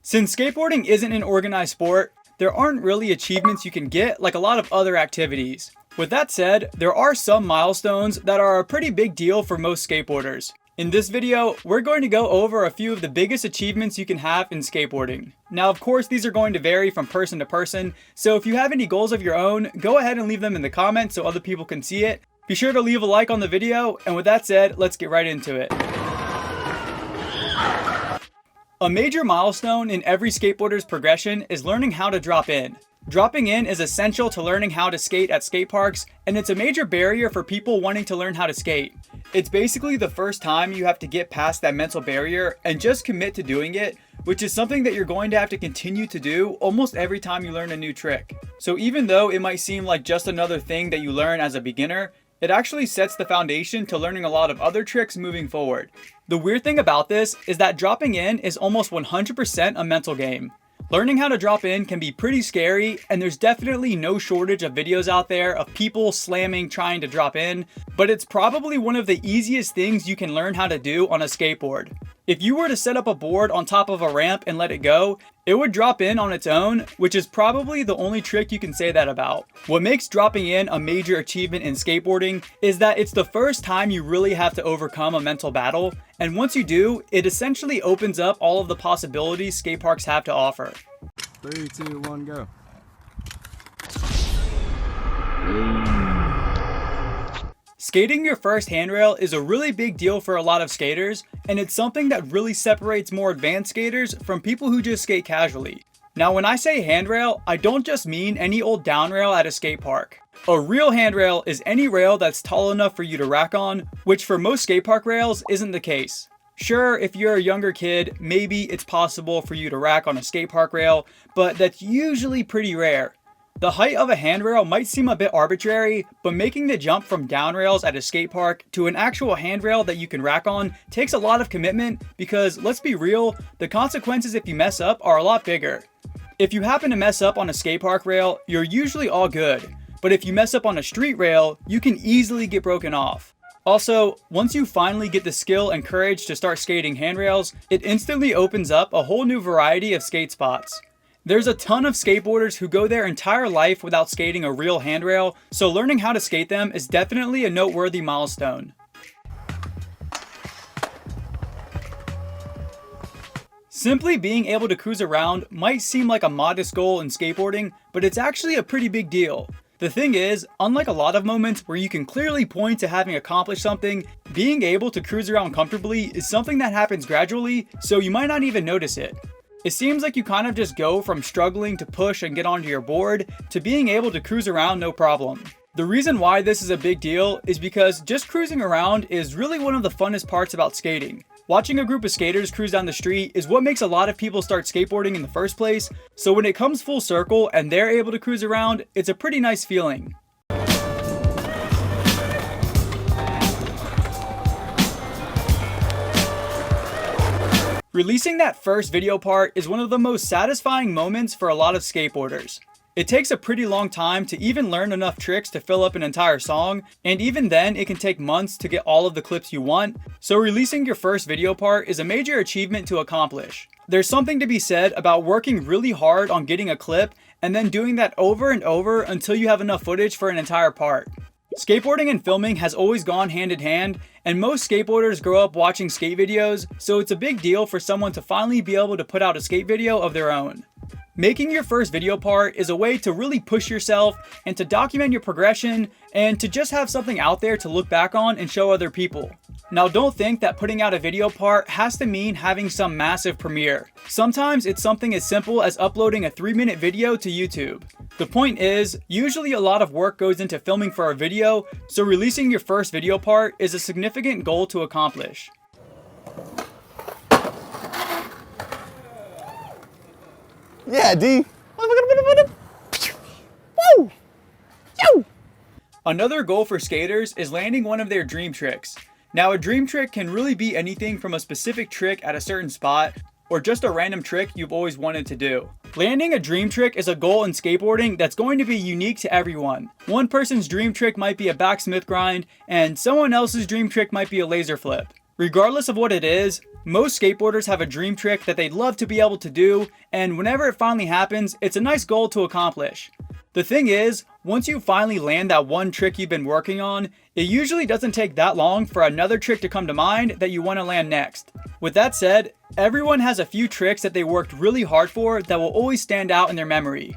Since skateboarding isn't an organized sport, there aren't really achievements you can get like a lot of other activities. With that said, there are some milestones that are a pretty big deal for most skateboarders. In this video, we're going to go over a few of the biggest achievements you can have in skateboarding. Now, of course, these are going to vary from person to person, so if you have any goals of your own, go ahead and leave them in the comments so other people can see it. Be sure to leave a like on the video, and with that said, let's get right into it. A major milestone in every skateboarder's progression is learning how to drop in. Dropping in is essential to learning how to skate at skate parks, and it's a major barrier for people wanting to learn how to skate. It's basically the first time you have to get past that mental barrier and just commit to doing it, which is something that you're going to have to continue to do almost every time you learn a new trick. So even though it might seem like just another thing that you learn as a beginner, it actually sets the foundation to learning a lot of other tricks moving forward. The weird thing about this is that dropping in is almost 100% a mental game. Learning how to drop in can be pretty scary, and there's definitely no shortage of videos out there of people slamming trying to drop in, but it's probably one of the easiest things you can learn how to do on a skateboard. If you were to set up a board on top of a ramp and let it go, it would drop in on its own, which is probably the only trick you can say that about. What makes dropping in a major achievement in skateboarding is that it's the first time you really have to overcome a mental battle, and once you do, it essentially opens up all of the possibilities skate parks have to offer. 3, 2, 1, go. Skating your first handrail is a really big deal for a lot of skaters, and it's something that really separates more advanced skaters from people who just skate casually. Now, when I say handrail, I don't just mean any old downrail at a skate park. A real handrail is any rail that's tall enough for you to rack on, which for most skate park rails isn't the case. Sure, if you're a younger kid, maybe it's possible for you to rack on a skate park rail, but that's usually pretty rare. The height of a handrail might seem a bit arbitrary, but making the jump from downrails at a skate park to an actual handrail that you can rack on takes a lot of commitment because, let's be real, the consequences if you mess up are a lot bigger. If you happen to mess up on a skate park rail, you're usually all good, but if you mess up on a street rail, you can easily get broken off. Also, once you finally get the skill and courage to start skating handrails, it instantly opens up a whole new variety of skate spots. There's a ton of skateboarders who go their entire life without skating a real handrail, so learning how to skate them is definitely a noteworthy milestone. Simply being able to cruise around might seem like a modest goal in skateboarding, but it's actually a pretty big deal. The thing is, unlike a lot of moments where you can clearly point to having accomplished something, being able to cruise around comfortably is something that happens gradually, so you might not even notice it. It seems like you kind of just go from struggling to push and get onto your board to being able to cruise around no problem. The reason why this is a big deal is because just cruising around is really one of the funnest parts about skating. Watching a group of skaters cruise down the street is what makes a lot of people start skateboarding in the first place, so when it comes full circle and they're able to cruise around, it's a pretty nice feeling. Releasing that first video part is one of the most satisfying moments for a lot of skateboarders. It takes a pretty long time to even learn enough tricks to fill up an entire song, and even then it can take months to get all of the clips you want, so releasing your first video part is a major achievement to accomplish. There's something to be said about working really hard on getting a clip and then doing that over and over until you have enough footage for an entire part. Skateboarding and filming has always gone hand in hand, and most skateboarders grow up watching skate videos, so it's a big deal for someone to finally be able to put out a skate video of their own. Making your first video part is a way to really push yourself and to document your progression and to just have something out there to look back on and show other people. Now, don't think that putting out a video part has to mean having some massive premiere. Sometimes it's something as simple as uploading a 3-minute video to YouTube. The point is, usually a lot of work goes into filming for a video, so releasing your first video part is a significant goal to accomplish. Yeah, D. Woo! Another goal for skaters is landing one of their dream tricks. Now, a dream trick can really be anything from a specific trick at a certain spot, or just a random trick you've always wanted to do. Landing a dream trick is a goal in skateboarding that's going to be unique to everyone. One person's dream trick might be a backsmith grind, and someone else's dream trick might be a laser flip. Regardless of what it is, Most skateboarders have a dream trick that they'd love to be able to do, and whenever it finally happens, it's a nice goal to accomplish. The thing is, once you finally land that one trick you've been working on, it usually doesn't take that long for another trick to come to mind that you want to land next. With that said, everyone has a few tricks that they worked really hard for that will always stand out in their memory.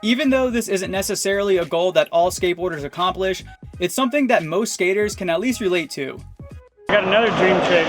Even though this isn't necessarily a goal that all skateboarders accomplish, it's something that most skaters can at least relate to. I got another dream trick.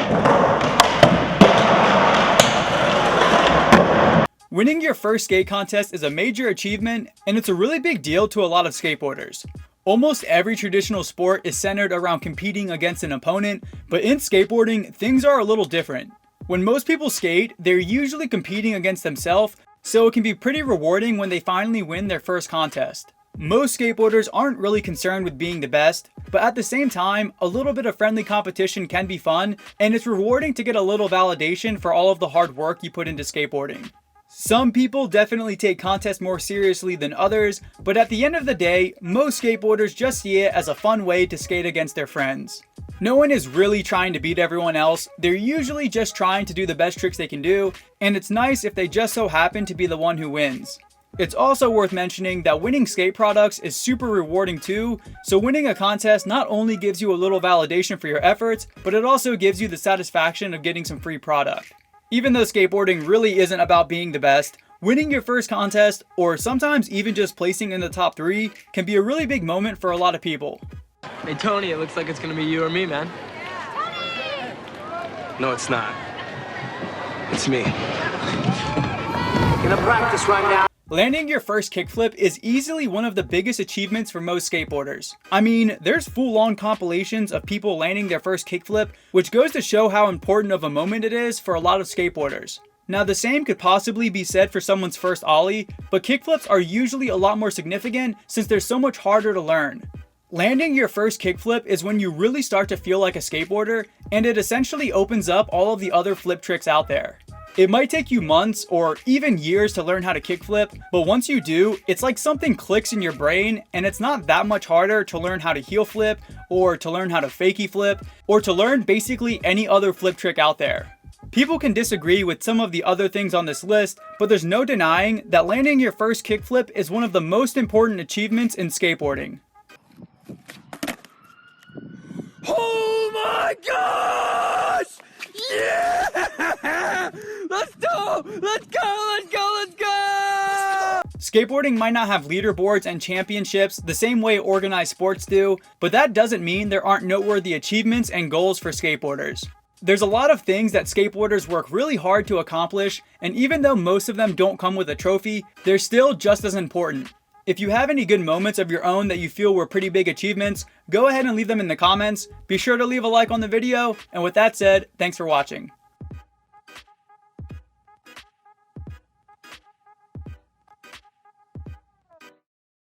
Winning your first skate contest is a major achievement, and it's a really big deal to a lot of skateboarders. Almost every traditional sport is centered around competing against an opponent, but in skateboarding, things are a little different. When most people skate, they're usually competing against themselves, so it can be pretty rewarding when they finally win their first contest. Most skateboarders aren't really concerned with being the best, but at the same time, a little bit of friendly competition can be fun, and it's rewarding to get a little validation for all of the hard work you put into skateboarding. Some people definitely take contests more seriously than others, but at the end of the day, most skateboarders just see it as a fun way to skate against their friends. No one is really trying to beat everyone else, they're usually just trying to do the best tricks they can do, and it's nice if they just so happen to be the one who wins. It's also worth mentioning that winning skate products is super rewarding too, so winning a contest not only gives you a little validation for your efforts, but it also gives you the satisfaction of getting some free product. Even though skateboarding really isn't about being the best, winning your first contest, or sometimes even just placing in the top 3, can be a really big moment for a lot of people. Hey Tony, it looks like it's gonna be you or me, man. No, it's not. It's me. Gonna practice right now. Landing your first kickflip is easily one of the biggest achievements for most skateboarders. I mean, there's full-on compilations of people landing their first kickflip, which goes to show how important of a moment it is for a lot of skateboarders. Now, the same could possibly be said for someone's first ollie, but kickflips are usually a lot more significant since they're so much harder to learn. Landing your first kickflip is when you really start to feel like a skateboarder, and it essentially opens up all of the other flip tricks out there. It might take you months or even years to learn how to kickflip, but once you do, it's like something clicks in your brain, and it's not that much harder to learn how to heel flip, or to learn how to fakie flip, or to learn basically any other flip trick out there. People can disagree with some of the other things on this list, but there's no denying that landing your first kickflip is one of the most important achievements in skateboarding. Oh my gosh! Yeah! Let's go! Let's go! Let's go! Let's go! Skateboarding might not have leaderboards and championships the same way organized sports do, but that doesn't mean there aren't noteworthy achievements and goals for skateboarders. There's a lot of things that skateboarders work really hard to accomplish, and even though most of them don't come with a trophy, they're still just as important. If you have any good moments of your own that you feel were pretty big achievements, go ahead and leave them in the comments. Be sure to leave a like on the video, and with that said, thanks for watching.